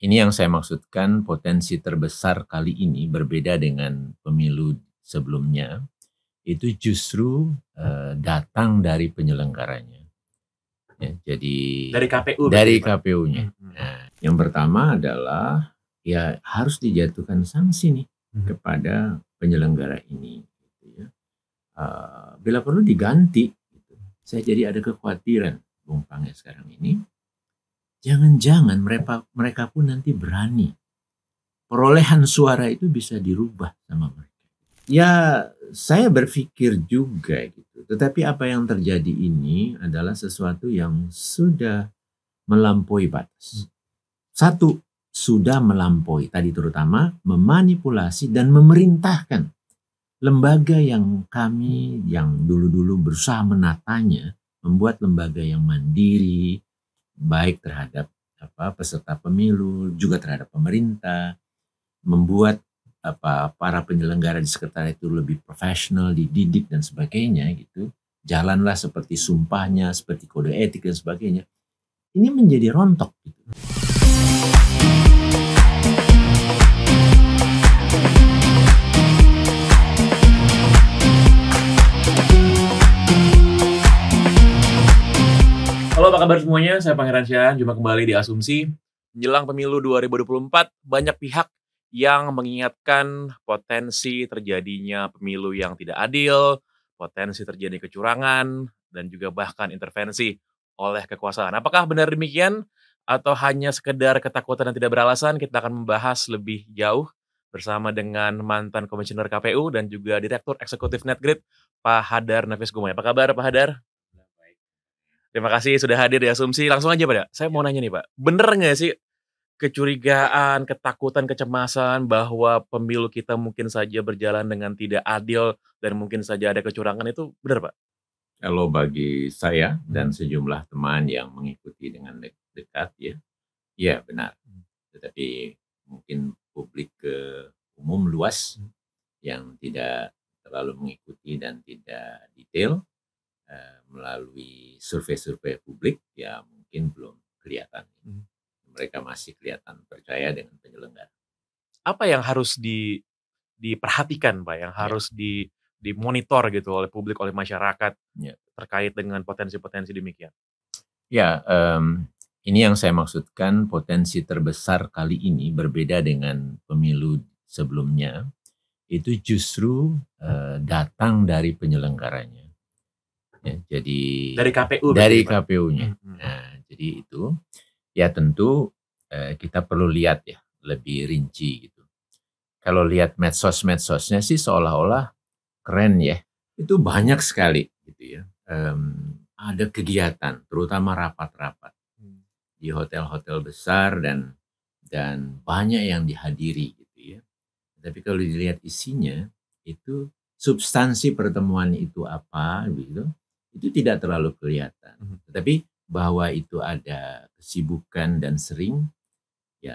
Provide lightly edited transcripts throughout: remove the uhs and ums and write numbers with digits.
Ini yang saya maksudkan potensi terbesar kali ini berbeda dengan pemilu sebelumnya, itu justru datang dari penyelenggaranya. Ya, jadi Dari KPU dari berarti, Pak? KPU-nya. Nah, yang pertama adalah ya harus dijatuhkan sanksi nih kepada penyelenggara ini. Gitu ya. Bila perlu diganti. Gitu. Saya jadi ada kekhawatiran, Bung Pange sekarang ini. Jangan-jangan mereka pun nanti berani. Perolehan suara itu bisa dirubah sama mereka. Ya, saya berpikir juga gitu. Tetapi apa yang terjadi ini adalah sesuatu yang sudah melampaui batas. Satu, sudah melampaui. Tadi terutama memanipulasi dan memerintahkan lembaga yang kami yang dulu-dulu berusaha menatanya, membuat lembaga yang mandiri, baik terhadap peserta pemilu, juga terhadap pemerintah, membuat para penyelenggara di sekretariat itu lebih profesional, dididik dan sebagainya gitu. Jalanlah seperti sumpahnya, seperti kode etik dan sebagainya. Ini menjadi rontok gitu. Halo, apa kabar semuanya? Saya Pangeran Syahan, jumpa kembali di Asumsi. Menjelang pemilu 2024, banyak pihak yang mengingatkan potensi terjadinya pemilu yang tidak adil, potensi terjadi kecurangan, dan juga bahkan intervensi oleh kekuasaan. Apakah benar demikian? Atau hanya sekedar ketakutan dan tidak beralasan? Kita akan membahas lebih jauh bersama dengan mantan Komisioner KPU dan juga Direktur Eksekutif Netgrid, Pak Hadar Nafis Gumai. Apa kabar, Pak Hadar? Terima kasih sudah hadir di Asumsi. Langsung aja, Pak. Saya mau nanya nih, Pak. Bener nggak sih kecurigaan, ketakutan, kecemasan bahwa pemilu kita mungkin saja berjalan dengan tidak adil dan mungkin saja ada kecurangan itu benar, Pak? Kalau bagi saya dan sejumlah teman yang mengikuti dengan dekat ya benar. Tetapi mungkin publik umum luas yang tidak terlalu mengikuti dan tidak detail melalui survei-survei publik ya mungkin belum kelihatan. Mereka masih kelihatan percaya dengan penyelenggara. Apa yang harus diperhatikan, Pak, yang harus dimonitor gitu oleh publik, oleh masyarakat terkait dengan potensi-potensi demikian? Ya, ini yang saya maksudkan potensi terbesar kali ini berbeda dengan pemilu sebelumnya, itu justru datang dari penyelenggaranya. Ya, jadi Dari KPU dari berarti, Pak? KPU-nya. Nah, jadi itu ya tentu kita perlu lihat ya lebih rinci gitu. Kalau lihat medsos-medsosnya sih seolah-olah keren ya. Itu banyak sekali gitu ya. Ada kegiatan, terutama rapat-rapat di hotel-hotel besar dan banyak yang dihadiri gitu ya. Tapi kalau dilihat isinya itu substansi pertemuan itu apa gitu, itu tidak terlalu kelihatan. Tetapi bahwa itu ada kesibukan dan sering ya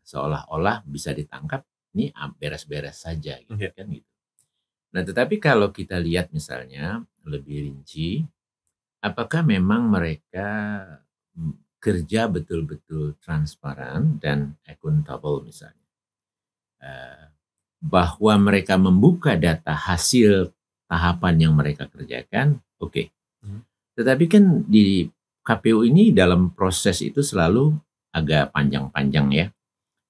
seolah-olah bisa ditangkap ini beres-beres saja gitu kan gitu. Nah, tetapi kalau kita lihat misalnya lebih rinci, apakah memang mereka kerja betul-betul transparan dan accountable misalnya. Bahwa mereka membuka data hasil tahapan yang mereka kerjakan, oke. Tetapi kan di KPU ini dalam proses itu selalu agak panjang-panjang ya.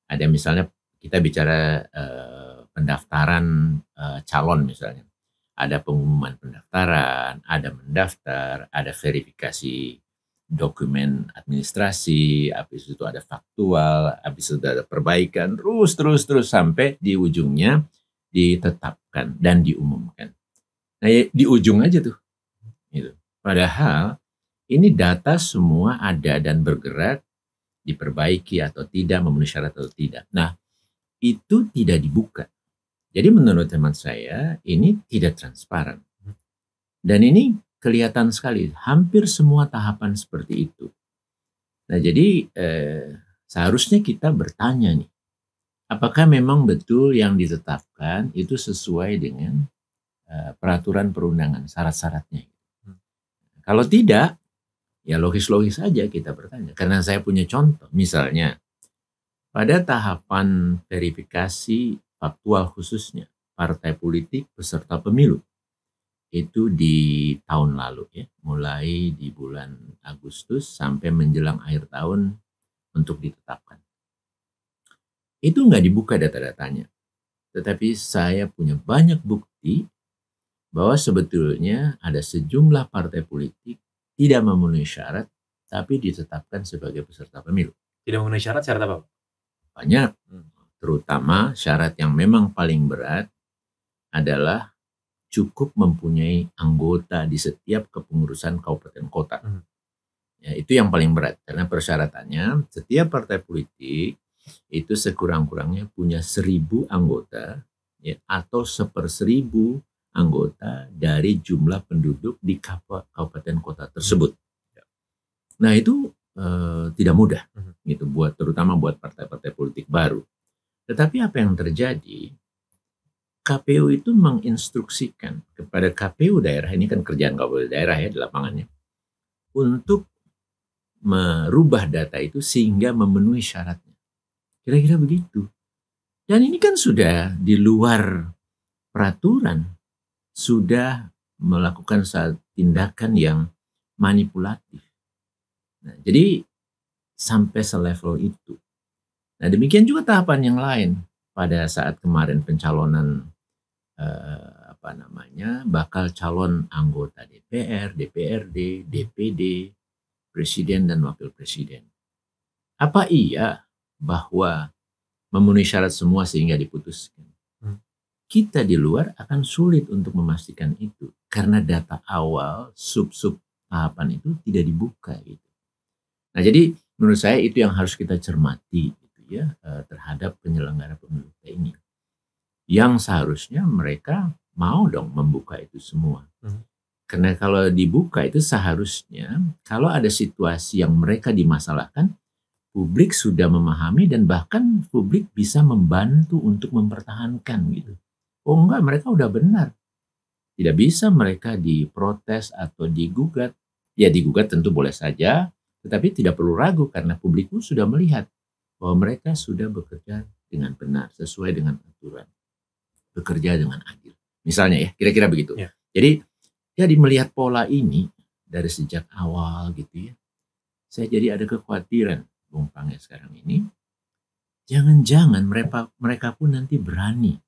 Ada misalnya kita bicara pendaftaran calon misalnya. Ada pengumuman pendaftaran, ada mendaftar, ada verifikasi dokumen administrasi, habis itu ada faktual, habis itu ada perbaikan, terus sampai di ujungnya ditetapkan dan diumumkan. Nah, di ujung aja tuh. Gitu. Padahal ini data semua ada dan bergerak, diperbaiki atau tidak, memenuhi syarat atau tidak. Nah, itu tidak dibuka. Jadi menurut teman saya ini tidak transparan. Dan ini kelihatan sekali, hampir semua tahapan seperti itu. Nah, jadi seharusnya kita bertanya nih, apakah memang betul yang ditetapkan itu sesuai dengan peraturan perundangan, syarat-syaratnya? Kalau tidak, ya logis-logis saja kita bertanya. Karena saya punya contoh, misalnya pada tahapan verifikasi faktual khususnya partai politik peserta pemilu itu di tahun lalu ya, mulai di bulan Agustus sampai menjelang akhir tahun untuk ditetapkan. Itu nggak dibuka data-datanya, tetapi saya punya banyak bukti bahwa sebetulnya ada sejumlah partai politik tidak memenuhi syarat tapi ditetapkan sebagai peserta pemilu. Tidak memenuhi syarat apa? Banyak, terutama syarat yang memang paling berat adalah cukup mempunyai anggota di setiap kepengurusan kabupaten kota. Ya, itu yang paling berat karena persyaratannya setiap partai politik itu sekurang-kurangnya punya 1.000 anggota ya, atau 1/1000 anggota dari jumlah penduduk di kabupaten kota tersebut. Nah itu tidak mudah gitu terutama buat partai-partai politik baru. Tetapi apa yang terjadi? KPU itu menginstruksikan kepada KPU daerah, ini kan kerjaan KPU daerah ya di lapangannya, untuk merubah data itu sehingga memenuhi syaratnya. Kira-kira begitu. Dan ini kan sudah di luar peraturan, sudah melakukan tindakan yang manipulatif. Nah, jadi sampai selevel itu. Nah, demikian juga tahapan yang lain pada saat kemarin pencalonan bakal calon anggota DPR, DPRD, DPD, presiden dan wakil presiden. Apa iya bahwa memenuhi syarat semua sehingga diputuskan? Kita di luar akan sulit untuk memastikan itu karena data awal sub-sub tahapan itu tidak dibuka gitu. Nah, jadi menurut saya itu yang harus kita cermati gitu ya terhadap penyelenggara pemilu ini. Yang seharusnya mereka mau dong membuka itu semua. Karena kalau dibuka itu seharusnya kalau ada situasi yang mereka dimasalahkan, publik sudah memahami dan bahkan publik bisa membantu untuk mempertahankan gitu. Oh enggak, mereka udah benar. Tidak bisa mereka diprotes atau digugat. Ya digugat tentu boleh saja, tetapi tidak perlu ragu karena publik pun sudah melihat bahwa mereka sudah bekerja dengan benar, sesuai dengan aturan. Bekerja dengan adil. Misalnya ya, kira-kira begitu. Ya. Jadi melihat pola ini dari sejak awal gitu ya, saya jadi ada kekhawatiran Bung Pange sekarang ini, jangan-jangan mereka pun nanti berani.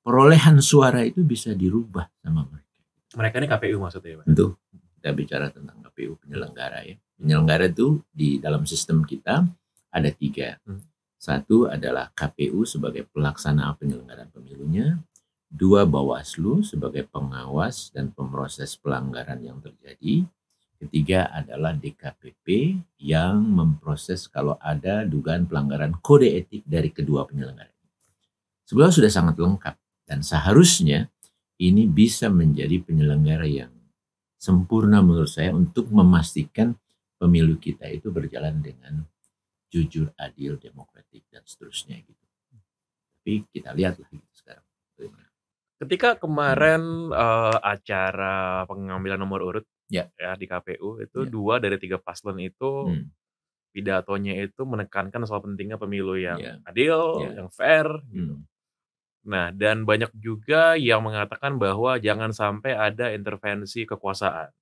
Perolehan suara itu bisa dirubah sama mereka. Mereka ini KPU maksudnya ya Pak? Tentu, kita bicara tentang KPU penyelenggara ya. Penyelenggara itu di dalam sistem kita ada 3. Satu adalah KPU sebagai pelaksana penyelenggaraan pemilunya. 2 Bawaslu sebagai pengawas dan pemroses pelanggaran yang terjadi. Ketiga adalah DKPP yang memproses kalau ada dugaan pelanggaran kode etik dari kedua penyelenggara. Sebenarnya sudah sangat lengkap dan seharusnya ini bisa menjadi penyelenggara yang sempurna menurut saya untuk memastikan pemilu kita itu berjalan dengan jujur, adil, demokratik dan seterusnya gitu. Tapi kita lihatlah gitu sekarang. Ketika kemarin acara pengambilan nomor urut ya di KPU itu 2 dari 3 paslon itu pidatonya itu menekankan soal pentingnya pemilu yang adil, yang fair gitu. Nah, dan banyak juga yang mengatakan bahwa jangan sampai ada intervensi kekuasaan.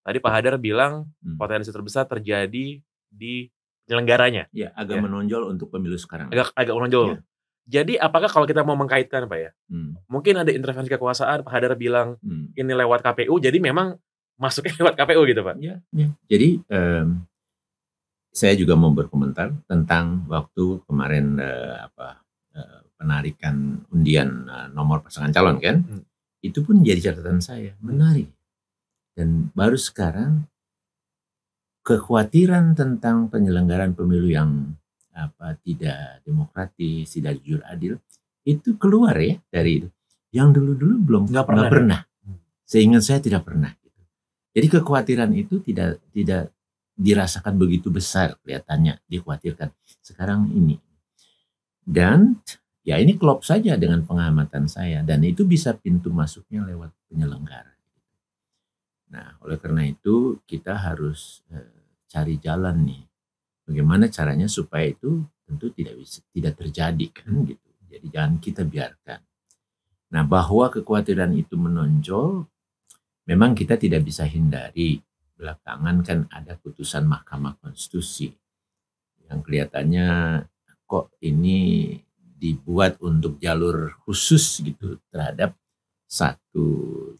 Tadi Pak Hadar bilang potensi terbesar terjadi di penyelenggaranya. Ya, agak menonjol untuk pemilu sekarang. Agak menonjol. Jadi apakah kalau kita mau mengkaitkan Pak ya, mungkin ada intervensi kekuasaan, Pak Hadar bilang ini lewat KPU, jadi memang masuknya lewat KPU gitu Pak? Ya. Jadi saya juga mau berkomentar tentang waktu kemarin penarikan undian nomor pasangan calon kan, itu pun jadi catatan saya, menarik. Dan baru sekarang kekhawatiran tentang penyelenggaraan pemilu yang tidak demokratis, tidak jujur adil, itu keluar ya dari itu. Yang dulu-dulu belum nggak pernah. Seingat saya tidak pernah. Jadi kekhawatiran itu tidak dirasakan begitu besar kelihatannya, dikhawatirkan. Sekarang ini. Dan ya ini klop saja dengan pengamatan saya dan itu bisa pintu masuknya lewat penyelenggara. Nah, oleh karena itu kita harus cari jalan nih. Bagaimana caranya supaya itu tentu tidak terjadi kan gitu. Jadi jangan kita biarkan. Nah, bahwa kekhawatiran itu menonjol, memang kita tidak bisa hindari. Belakangan kan ada putusan Mahkamah Konstitusi yang kelihatannya kok ini dibuat untuk jalur khusus gitu terhadap satu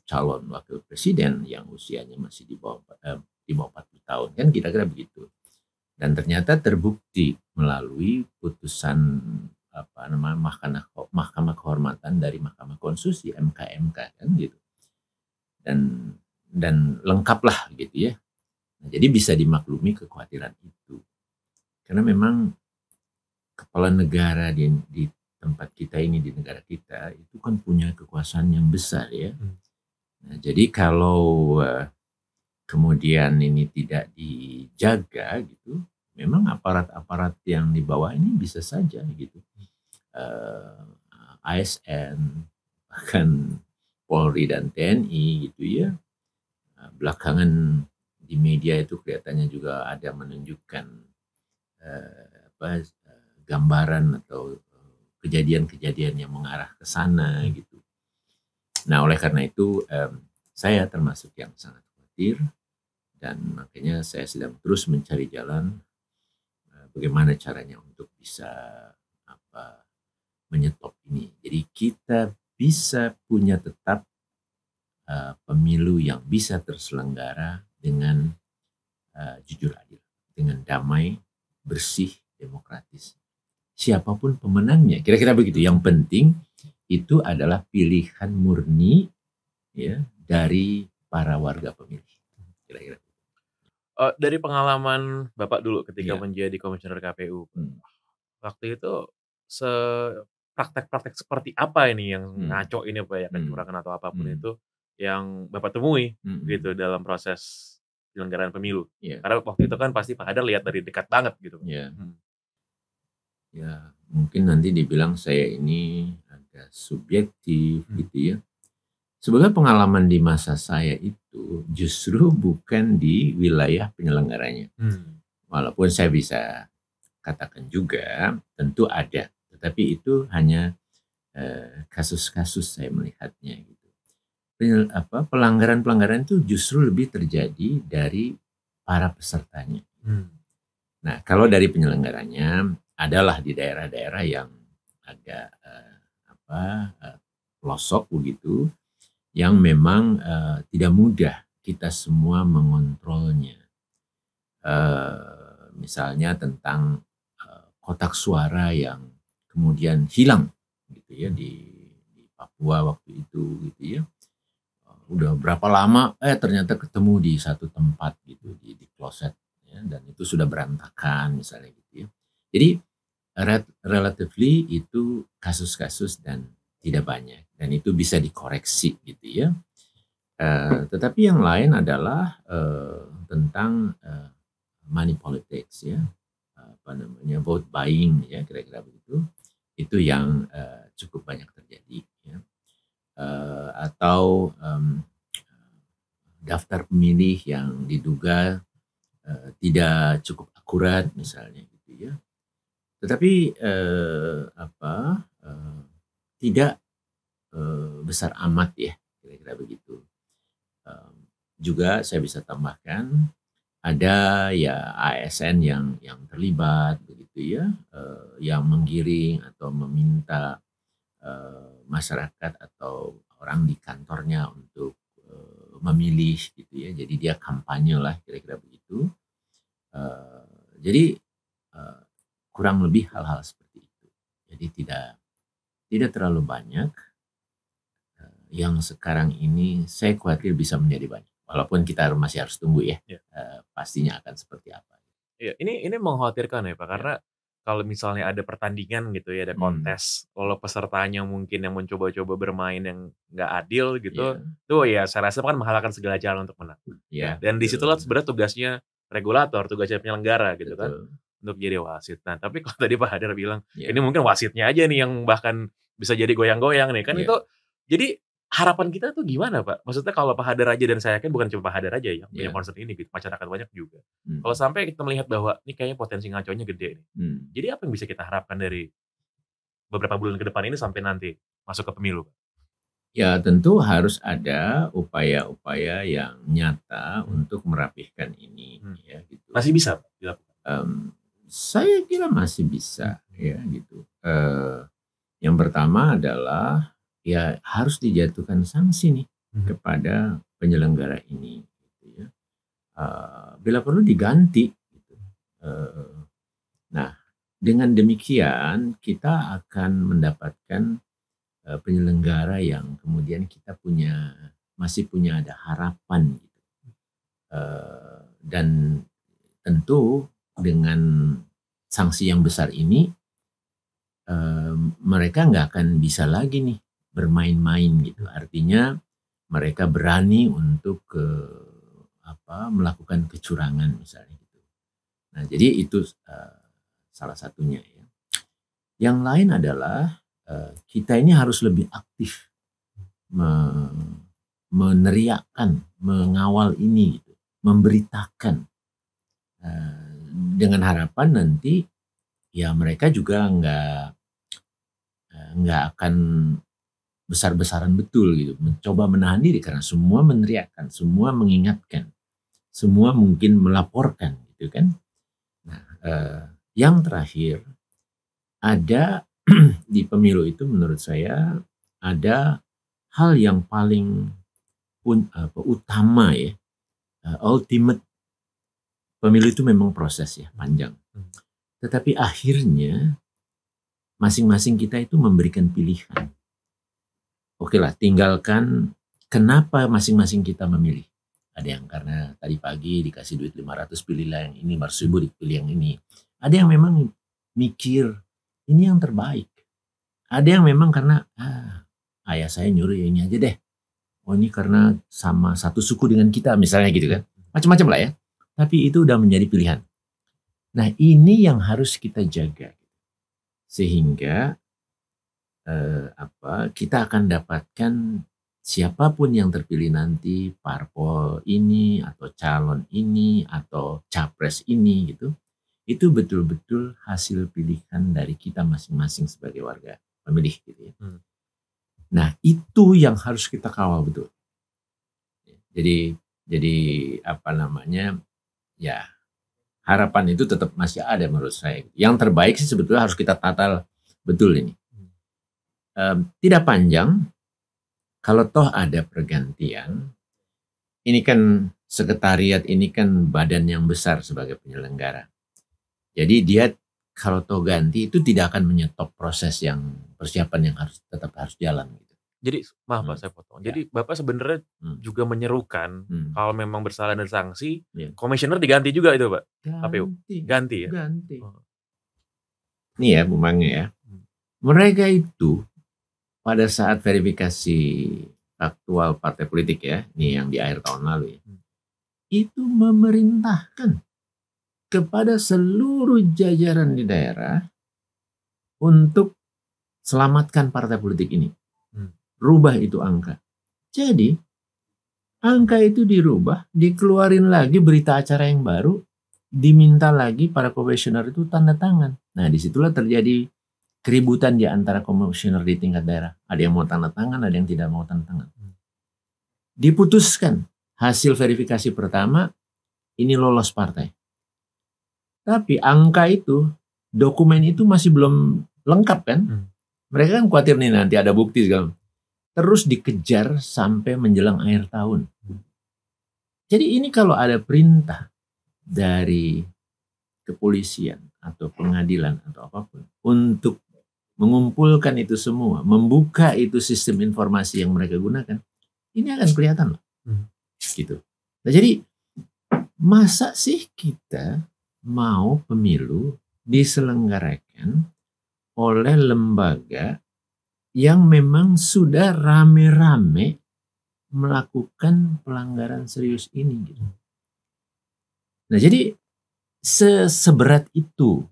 calon wakil presiden yang usianya masih di bawah 40 tahun, kan kira-kira begitu. Dan ternyata terbukti melalui putusan Mahkamah Kehormatan dari Mahkamah Konstitusi, MK kan gitu. Dan lengkaplah gitu ya. Nah, jadi bisa dimaklumi kekhawatiran itu. Karena memang kepala negara di tempat kita ini, di negara kita itu kan punya kekuasaan yang besar ya. Nah, jadi kalau kemudian ini tidak dijaga gitu, memang aparat-aparat yang di bawah ini bisa saja gitu, ASN, bahkan Polri dan TNI gitu ya. Belakangan di media itu kelihatannya juga ada menunjukkan gambaran atau kejadian-kejadian yang mengarah ke sana gitu. Nah, oleh karena itu saya termasuk yang sangat khawatir, dan makanya saya sedang terus mencari jalan bagaimana caranya untuk bisa menyetop ini. Jadi kita bisa punya tetap pemilu yang bisa terselenggara dengan jujur adil, dengan damai, bersih, demokratis. Siapapun pemenangnya, kira-kira begitu. Yang penting itu adalah pilihan murni ya dari para warga pemilih. Kira-kira. Dari pengalaman Bapak dulu ketika menjadi komisioner KPU, waktu itu praktek-praktek seperti apa ini yang ngaco ini Pak ya, kecurangan atau apapun itu yang Bapak temui gitu dalam proses penyelenggaraan pemilu? Karena waktu itu kan pasti Pak Hadar lihat dari dekat banget gitu. Ya, mungkin nanti dibilang saya ini agak subjektif gitu ya. Sebenarnya pengalaman di masa saya itu justru bukan di wilayah penyelenggaranya. Walaupun saya bisa katakan juga tentu ada, tetapi itu hanya kasus-kasus saya melihatnya gitu. Pelanggaran-pelanggaran itu justru lebih terjadi dari para pesertanya. Nah, kalau dari penyelenggaranya adalah di daerah-daerah yang agak pelosok begitu, yang memang tidak mudah kita semua mengontrolnya. Misalnya tentang kotak suara yang kemudian hilang gitu ya di Papua waktu itu gitu ya. Udah berapa lama ternyata ketemu di satu tempat gitu di kloset ya, dan itu sudah berantakan misalnya gitu ya. Jadi relatively itu kasus-kasus dan tidak banyak, dan itu bisa dikoreksi gitu ya. Tetapi yang lain adalah tentang money politics ya, vote buying ya, kira-kira begitu. Itu yang cukup banyak terjadi ya. Atau daftar pemilih yang diduga tidak cukup akurat misalnya gitu ya. Tetapi tidak besar amat ya, kira-kira begitu. Juga saya bisa tambahkan ada ya ASN yang terlibat begitu ya, yang menggiring atau meminta masyarakat atau orang di kantornya untuk memilih gitu ya. Jadi dia kampanye lah, kira-kira begitu. Jadi kurang lebih hal-hal seperti itu. Jadi tidak terlalu banyak. Yang sekarang ini saya khawatir bisa menjadi banyak. Walaupun kita masih harus tunggu ya, pastinya akan seperti apa. Iya, ini mengkhawatirkan ya Pak, karena kalau misalnya ada pertandingan gitu ya, ada kontes, kalau pesertanya mungkin yang mencoba-coba bermain yang nggak adil gitu, tuh ya saya rasa kan menghalalkan segala jalan untuk menang. Dan disitulah sebenarnya tugasnya regulator, tugasnya penyelenggara gitu kan, untuk jadi wasit. Nah, tapi kalau tadi Pak Hadar bilang, ini mungkin wasitnya aja nih yang bahkan bisa jadi goyang-goyang nih, kan itu jadi harapan kita tuh gimana Pak? Maksudnya kalau Pak Hadar aja, dan saya yakin bukan cuma Pak Hadar aja yang punya Ya. concern ini gitu, masyarakat banyak juga. Hmm. Kalau sampai kita melihat bahwa ini kayaknya potensi ngaconya gede nih. Hmm. Jadi apa yang bisa kita harapkan dari beberapa bulan ke depan ini sampai nanti masuk ke pemilu, Pak? Ya tentu harus ada upaya-upaya yang nyata untuk merapihkan ini, ya gitu. Masih bisa Pak dilakukan? Saya kira masih bisa, ya gitu. Yang pertama adalah ya harus dijatuhkan sanksi nih kepada penyelenggara ini, gitu ya. Bila perlu diganti. Gitu. Nah, dengan demikian kita akan mendapatkan penyelenggara yang kemudian kita masih punya ada harapan, gitu. Dan tentu dengan sanksi yang besar ini mereka nggak akan bisa lagi nih bermain-main gitu. Artinya mereka berani untuk melakukan kecurangan misalnya gitu. Nah, jadi itu salah satunya ya. Yang lain adalah kita ini harus lebih aktif meneriakkan, mengawal ini gitu, memberitakan dengan harapan nanti ya mereka juga nggak akan besar-besaran betul gitu, mencoba menahan diri karena semua meneriakkan, semua mengingatkan, semua mungkin melaporkan gitu kan. Nah, yang terakhir ada di pemilu itu menurut saya ada hal yang paling utama ya, ultimate. Pemilu itu memang proses ya panjang, tetapi akhirnya masing-masing kita itu memberikan pilihan. Oke lah, tinggalkan kenapa masing-masing kita memilih. Ada yang karena tadi pagi dikasih duit 500 pilihlah yang ini, 500.000 dipilih yang ini. Ada yang memang mikir ini yang terbaik. Ada yang memang karena ayah saya nyuruh ya ini aja deh. Oh ini karena sama satu suku dengan kita misalnya gitu kan. Macam-macam lah ya. Tapi itu udah menjadi pilihan. Nah ini yang harus kita jaga. Sehingga kita akan dapatkan siapapun yang terpilih nanti, parpol ini atau calon ini atau capres ini gitu, itu betul-betul hasil pilihan dari kita masing-masing sebagai warga pemilih gitu ya. Nah itu yang harus kita kawal betul. Jadi ya harapan itu tetap masih ada menurut saya. Yang terbaik sih sebetulnya harus kita tata betul ini. Tidak panjang, kalau toh ada pergantian, ini kan sekretariat ini kan badan yang besar sebagai penyelenggara. Jadi dia kalau toh ganti itu tidak akan menyetop proses yang persiapan yang tetap harus jalan. Gitu. Jadi maaf Pak saya potong. Jadi Bapak sebenarnya juga menyerukan kalau memang bersalah dan sanksi, komisioner diganti juga itu Pak? KPU? Ganti ya? Ganti. Nih ya Bu Mange ya, mereka itu pada saat verifikasi aktual partai politik ya, ini yang di akhir tahun lalu ya, itu memerintahkan kepada seluruh jajaran di daerah untuk selamatkan partai politik ini. Rubah itu angka. Jadi angka itu dirubah, dikeluarin lagi berita acara yang baru, diminta lagi para komisioner itu tanda tangan. Nah disitulah terjadi keributan di antara komisioner di tingkat daerah. Ada yang mau tanda tangan, ada yang tidak mau tanda tangan. Diputuskan hasil verifikasi pertama, ini lolos partai. Tapi angka itu, dokumen itu masih belum lengkap kan. Mereka kan khawatir nih nanti ada bukti segala. Terus dikejar sampai menjelang akhir tahun. Jadi ini kalau ada perintah dari kepolisian atau pengadilan atau apapun untuk mengumpulkan itu semua, membuka itu sistem informasi yang mereka gunakan, ini akan kelihatan loh. Gitu. Nah jadi masa sih kita mau pemilu diselenggarakan oleh lembaga yang memang sudah rame-rame melakukan pelanggaran serius ini gitu. Nah jadi seberat itu,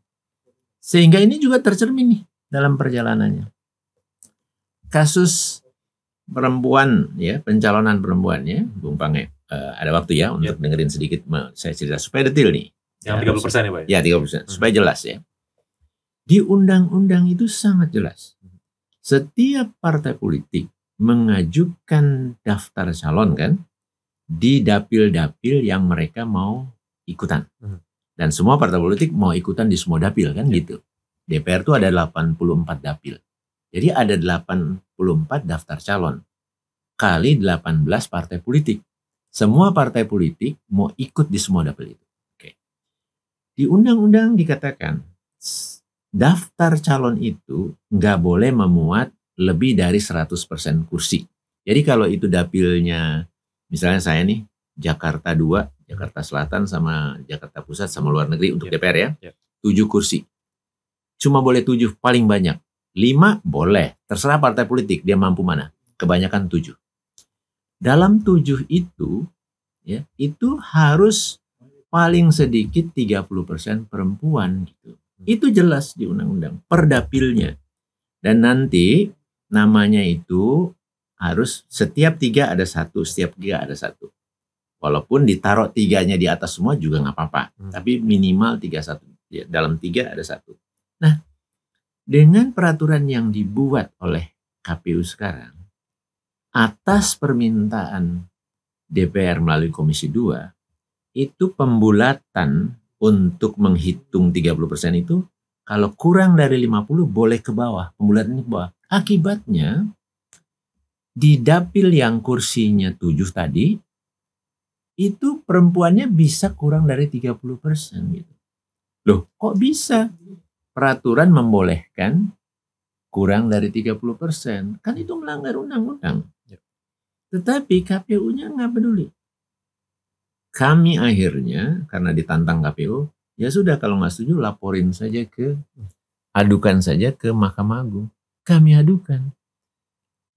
sehingga ini juga tercermin nih dalam perjalanannya. Kasus perempuan ya, pencalonan perempuan ya, Bung Pange. Ada waktu ya untuk dengerin sedikit saya cerita supaya detail nih. Yang 30% ya Pak? Ya 30%, supaya jelas ya. Di undang-undang itu sangat jelas. Setiap partai politik mengajukan daftar calon kan di dapil-dapil yang mereka mau ikutan. Dan semua partai politik mau ikutan di semua dapil kan gitu. DPR itu ada 84 dapil. Jadi ada 84 daftar calon kali 18 partai politik. Semua partai politik mau ikut di semua dapil itu. Oke. Di undang-undang dikatakan daftar calon itu nggak boleh memuat lebih dari 100% kursi. Jadi kalau itu dapilnya, misalnya saya nih, Jakarta 2, Jakarta Selatan sama Jakarta Pusat sama luar negeri untuk DPR ya, 7 kursi. Cuma boleh 7 paling banyak. 5 boleh, terserah partai politik dia mampu mana. Kebanyakan 7. Dalam 7 itu, ya, itu harus paling sedikit 30% perempuan gitu. Itu jelas di undang-undang per dapilnya. Dan nanti namanya itu harus setiap 3 ada 1, setiap 3 ada 1. Walaupun ditaruh 3-nya di atas semua juga nggak apa-apa. Tapi minimal 3-1. Ya, dalam 3 ada 1. Nah, dengan peraturan yang dibuat oleh KPU sekarang, atas permintaan DPR melalui Komisi 2, itu pembulatan untuk menghitung 30% itu, kalau kurang dari 50 boleh ke bawah, pembulatan ke bawah. Akibatnya, di dapil yang kursinya 7 tadi, itu perempuannya bisa kurang dari 30% gitu. Loh, kok bisa? Peraturan membolehkan kurang dari 30%. Kan itu melanggar undang-undang. Tetapi KPU-nya nggak peduli. Kami akhirnya, karena ditantang KPU, ya sudah kalau nggak setuju adukan saja ke Mahkamah Agung. Kami adukan.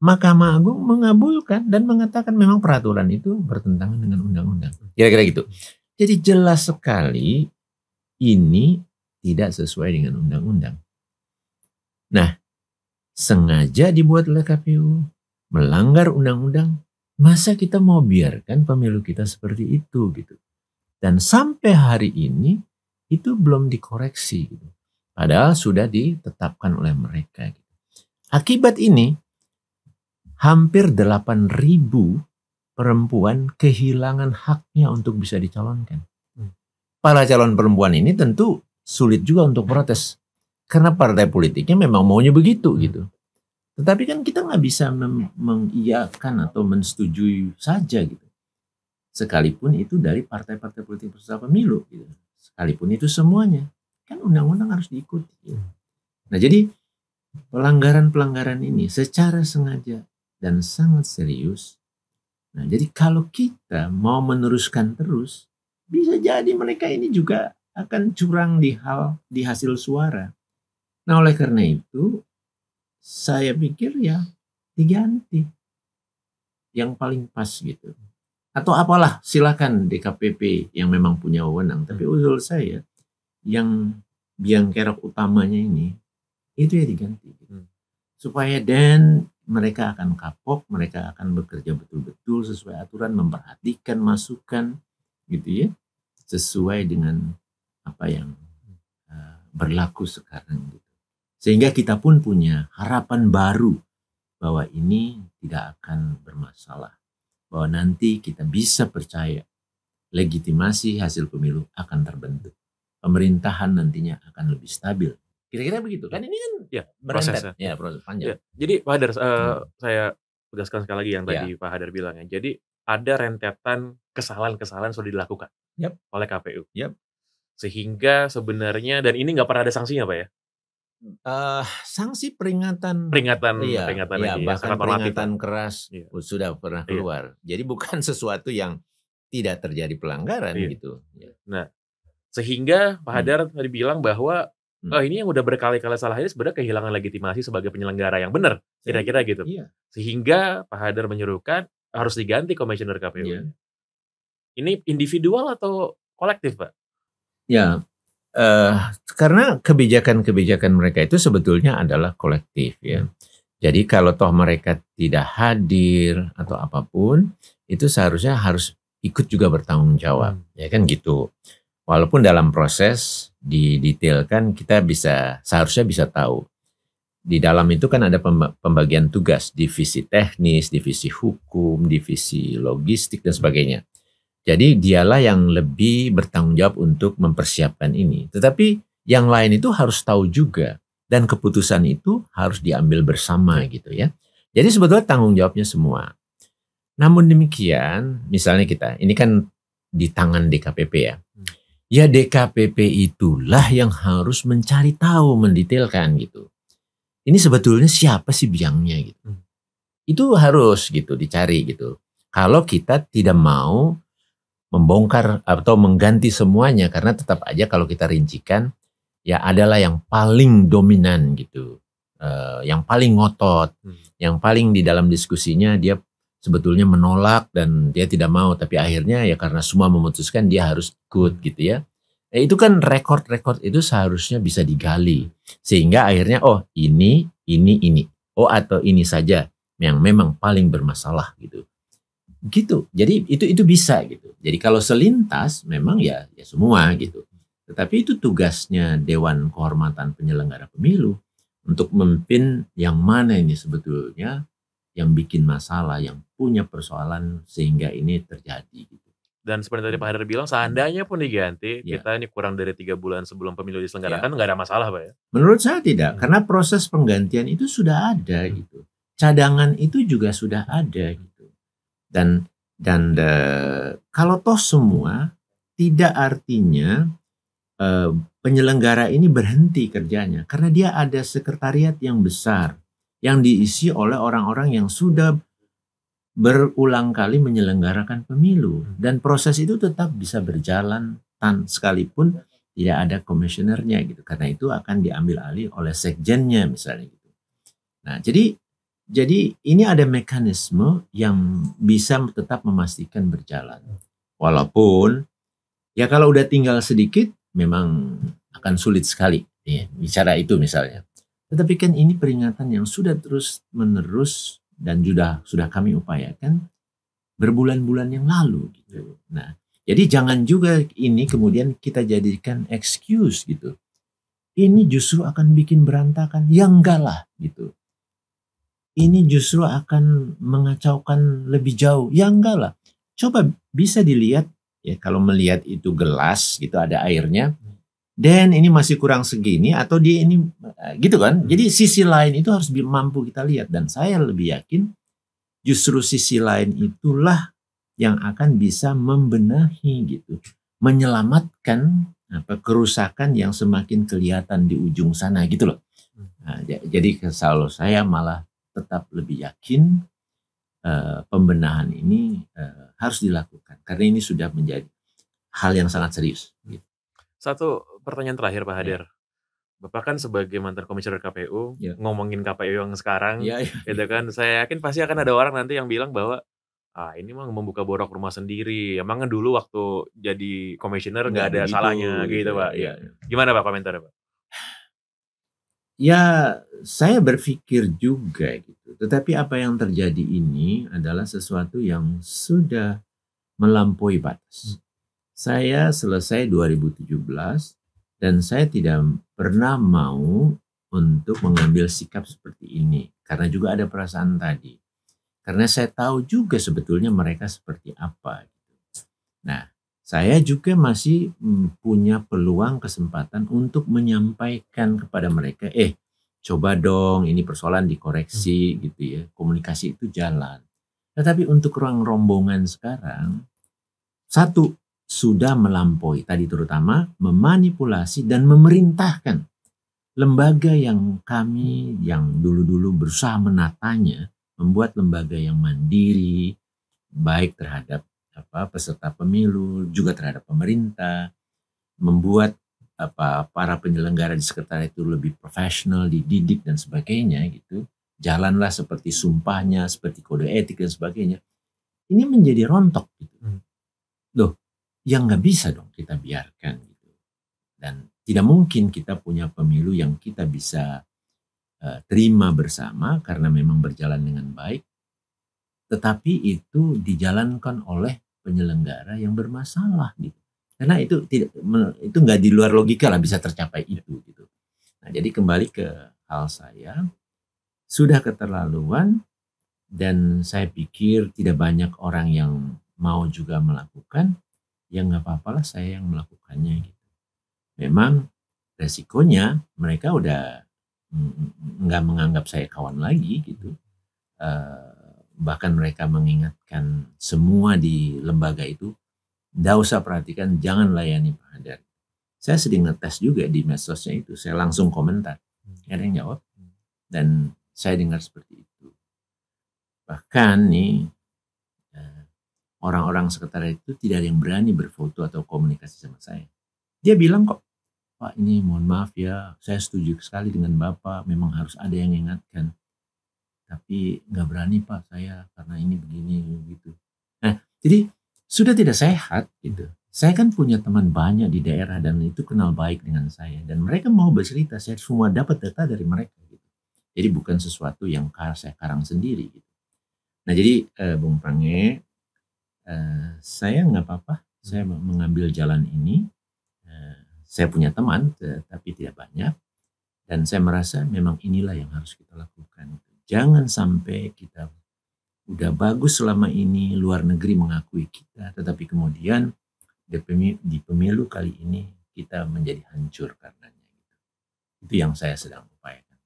Mahkamah Agung mengabulkan dan mengatakan memang peraturan itu bertentangan dengan undang-undang. Kira-kira gitu. Jadi jelas sekali ini tidak sesuai dengan undang-undang. Nah, sengaja dibuat oleh KPU, melanggar undang-undang. Masa kita mau biarkan pemilu kita seperti itu gitu. Dan sampai hari ini itu belum dikoreksi gitu. Padahal sudah ditetapkan oleh mereka gitu. Akibat ini hampir 8.000 perempuan kehilangan haknya untuk bisa dicalonkan. Para calon perempuan ini tentu sulit juga untuk protes. Karena partai politiknya memang maunya begitu gitu. Tetapi kan kita nggak bisa mengiyakan atau mensetujui saja gitu. Sekalipun itu dari partai-partai politik peserta pemilu gitu. Sekalipun itu semuanya. Kan undang-undang harus diikuti. Gitu. Nah jadi pelanggaran-pelanggaran ini secara sengaja dan sangat serius. Nah jadi kalau kita mau meneruskan terus, bisa jadi mereka ini juga akan curang di hasil suara. Nah oleh karena itu, saya pikir ya diganti yang paling pas gitu. Atau apalah silakan DKPP yang memang punya wewenang. Tapi usul saya yang biang kerok utamanya ini itu ya diganti. Supaya dan mereka akan kapok, mereka akan bekerja betul-betul sesuai aturan, memperhatikan masukan gitu ya. Sesuai dengan apa yang berlaku sekarang gitu. Sehingga kita pun punya harapan baru bahwa ini tidak akan bermasalah. Bahwa nanti kita bisa percaya legitimasi hasil pemilu akan terbentuk. Pemerintahan nantinya akan lebih stabil. Kira-kira begitu. Kan ini kan ya, prosesnya. Ya, proses panjang. Ya. Jadi Pak Hadar, saya tegaskan sekali lagi yang tadi Pak Hadar bilang ya. Jadi ada rentetan kesalahan-kesalahan sudah dilakukan oleh KPU. Sehingga sebenarnya, dan ini nggak pernah ada sanksinya Pak ya? Sanksi peringatan lagi bahkan peringatan keras sudah pernah keluar. Jadi bukan sesuatu yang tidak terjadi pelanggaran gitu. Nah, sehingga Pak Hadar tadi bilang bahwa ini yang udah berkali-kali salah ini sebenarnya kehilangan legitimasi sebagai penyelenggara yang benar, kira-kira gitu. Sehingga Pak Hadar menyerukan harus diganti komisioner KPU. Ini individual atau kolektif, Pak? Ya. Karena kebijakan-kebijakan mereka itu sebetulnya adalah kolektif ya. Jadi kalau toh mereka tidak hadir atau apapun, itu seharusnya harus ikut juga bertanggung jawab, ya kan gitu. Walaupun dalam proses didetailkan kita seharusnya bisa tahu. Di dalam itu kan ada pembagian tugas, divisi teknis, divisi hukum, divisi logistik dan sebagainya. Jadi dialah yang lebih bertanggung jawab untuk mempersiapkan ini. Tetapi yang lain itu harus tahu juga dan keputusan itu harus diambil bersama gitu ya. Jadi sebetulnya tanggung jawabnya semua. Namun demikian, misalnya ini kan di tangan DKPP ya. Ya DKPP itulah yang harus mencari tahu, mendetailkan gitu. Ini sebetulnya siapa sih biangnya gitu. Itu harus gitu dicari gitu. Kalau kita tidak mau membongkar atau mengganti semuanya, karena tetap aja kalau kita rincikan ya adalah yang paling dominan gitu. Yang paling ngotot, yang paling di dalam diskusinya dia sebetulnya menolak dan dia tidak mau, tapi akhirnya ya karena semua memutuskan dia harus ikut gitu ya. Itu kan rekor-rekor itu seharusnya bisa digali sehingga akhirnya ini atau ini saja yang memang paling bermasalah gitu. Jadi itu bisa gitu. Jadi kalau selintas memang ya semua gitu. Tetapi itu tugasnya Dewan Kehormatan Penyelenggara Pemilu untuk memimpin yang mana ini sebetulnya yang bikin masalah, yang punya persoalan sehingga ini terjadi gitu. Dan seperti tadi Pak Haidar bilang, seandainya pun diganti, kita ini kurang dari 3 bulan sebelum pemilu diselenggarakan, nggak ada masalah Pak ya? Menurut saya tidak, karena proses penggantian itu sudah ada gitu. Cadangan itu juga sudah ada gitu. Dan kalau toh semua, tidak artinya penyelenggara ini berhenti kerjanya. Karena dia ada sekretariat yang besar, yang diisi oleh orang-orang yang sudah berulang kali menyelenggarakan pemilu dan proses itu tetap bisa berjalan sekalipun tidak ada komisionernya gitu, karena itu akan diambil alih oleh sekjennya misalnya gitu. Nah jadi ini ada mekanisme yang bisa tetap memastikan berjalan, walaupun ya kalau udah tinggal sedikit memang akan sulit sekali ya, bicara itu misalnya. Tetapi kan ini peringatan yang sudah terus menerus dan sudah kami upayakan berbulan-bulan yang lalu gitu. Nah, jadi jangan juga ini kemudian kita jadikan excuse gitu. Ini justru akan bikin berantakan. Ya enggak lah gitu. Ini justru akan mengacaukan lebih jauh. Ya enggak lah. Coba bisa dilihat ya, kalau melihat itu gelas gitu ada airnya. Dan ini masih kurang segini atau dia ini gitu kan. Jadi sisi lain itu harus mampu kita lihat. Dan saya lebih yakin justru sisi lain itulah yang akan bisa membenahi gitu. Menyelamatkan kerusakan yang semakin kelihatan di ujung sana gitu loh. Nah, jadi kalau saya malah tetap lebih yakin pembenahan ini harus dilakukan. Karena ini sudah menjadi hal yang sangat serius. Gitu. Satu pertanyaan terakhir Pak Haidar. Bapak kan sebagai mantan komisioner KPU, ngomongin KPU yang sekarang, gitu kan, saya yakin pasti akan ada orang nanti yang bilang bahwa ini mah membuka borok rumah sendiri. Emangnya dulu waktu jadi komisioner nggak ada salahnya gitu Pak. Ya. Gimana Pak komentarnya Pak? Ya saya berpikir juga gitu. Tetapi apa yang terjadi ini adalah sesuatu yang sudah melampaui batas. Saya selesai 2017 dan saya tidak pernah mau untuk mengambil sikap seperti ini. Karena juga ada perasaan tadi. Karena saya tahu juga sebetulnya mereka seperti apa. Nah, saya juga masih punya peluang kesempatan untuk menyampaikan kepada mereka, coba dong ini persoalan dikoreksi gitu ya. Komunikasi itu jalan. Tetapi untuk ruang rombongan sekarang, satu, sudah melampaui tadi terutama memanipulasi dan memerintahkan lembaga yang kami yang dulu-dulu berusaha menatanya, membuat lembaga yang mandiri, baik terhadap peserta pemilu, juga terhadap pemerintah, membuat para penyelenggara di sekretariat itu lebih profesional, dididik dan sebagainya gitu. Jalanlah seperti sumpahnya, seperti kode etik dan sebagainya. Ini menjadi rontok gitu. Loh, yang nggak bisa dong kita biarkan gitu. Dan tidak mungkin kita punya pemilu yang kita bisa terima bersama karena memang berjalan dengan baik, tetapi itu dijalankan oleh penyelenggara yang bermasalah gitu. Karena itu nggak di luar logika lah bisa tercapai itu gitu. Nah, jadi kembali ke hal saya, sudah keterlaluan dan saya pikir tidak banyak orang yang mau juga melakukan, ya nggak apa-apalah saya yang melakukannya gitu. Memang resikonya mereka udah nggak menganggap saya kawan lagi gitu. Bahkan mereka mengingatkan semua di lembaga itu, nggak usah perhatikan, jangan layani Pak Hadar. Saya sedang ngetes juga di medsosnya itu, saya langsung komentar, nggak ada yang jawab, dan saya dengar seperti itu. Bahkan nih orang-orang sekretariat itu tidak ada yang berani berfoto atau komunikasi sama saya. Dia bilang kok, Pak ini mohon maaf ya, saya setuju sekali dengan Bapak, memang harus ada yang ingatkan. Tapi nggak berani Pak saya karena ini begini gitu. Nah, jadi sudah tidak sehat gitu. Saya kan punya teman banyak di daerah dan itu kenal baik dengan saya. Dan mereka mau bercerita, saya semua dapat data dari mereka gitu. Jadi bukan sesuatu yang saya karang sendiri gitu. Nah jadi Bung Pange, saya nggak apa-apa, saya mengambil jalan ini. Saya punya teman, tapi tidak banyak. Dan saya merasa memang inilah yang harus kita lakukan. Jangan sampai kita udah bagus selama ini, luar negeri mengakui kita, tetapi kemudian di pemilu kali ini kita menjadi hancur karenanya. Itu yang saya sedang upayakan.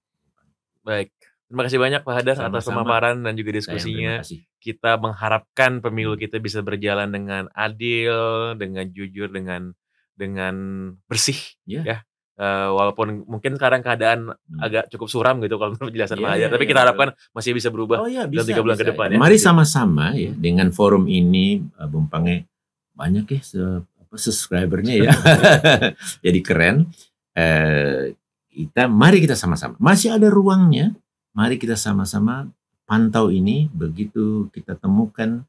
Baik, terima kasih banyak Pak Hadar atas pemaparan dan juga diskusinya. Kita mengharapkan pemilu kita bisa berjalan dengan adil, dengan jujur, dengan bersih, ya. Walaupun mungkin sekarang keadaan agak cukup suram gitu kalau menurut penjelasan Pak Hadar, tapi kita harapkan masih bisa berubah dalam 3 bulan ke depan ya. Mari sama-sama ya dengan forum ini, Bung Pange, banyak ya subscribernya ya. Jadi keren. Mari kita sama-sama. Masih ada ruangnya. Mari kita sama-sama pantau ini. Begitu kita temukan,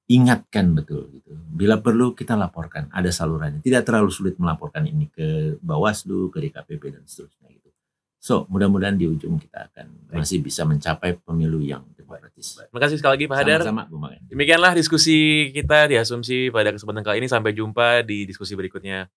ingatkan betul gitu. Bila perlu kita laporkan. Ada salurannya. Tidak terlalu sulit melaporkan ini ke Bawaslu, ke DKPP dan seterusnya gitu. So, mudah-mudahan di ujung kita akan masih bisa mencapai pemilu yang demokratis. Terima kasih sekali lagi Pak Hadar. Sama-sama. Demikianlah diskusi kita di Asumsi pada kesempatan kali ini. Sampai jumpa di diskusi berikutnya.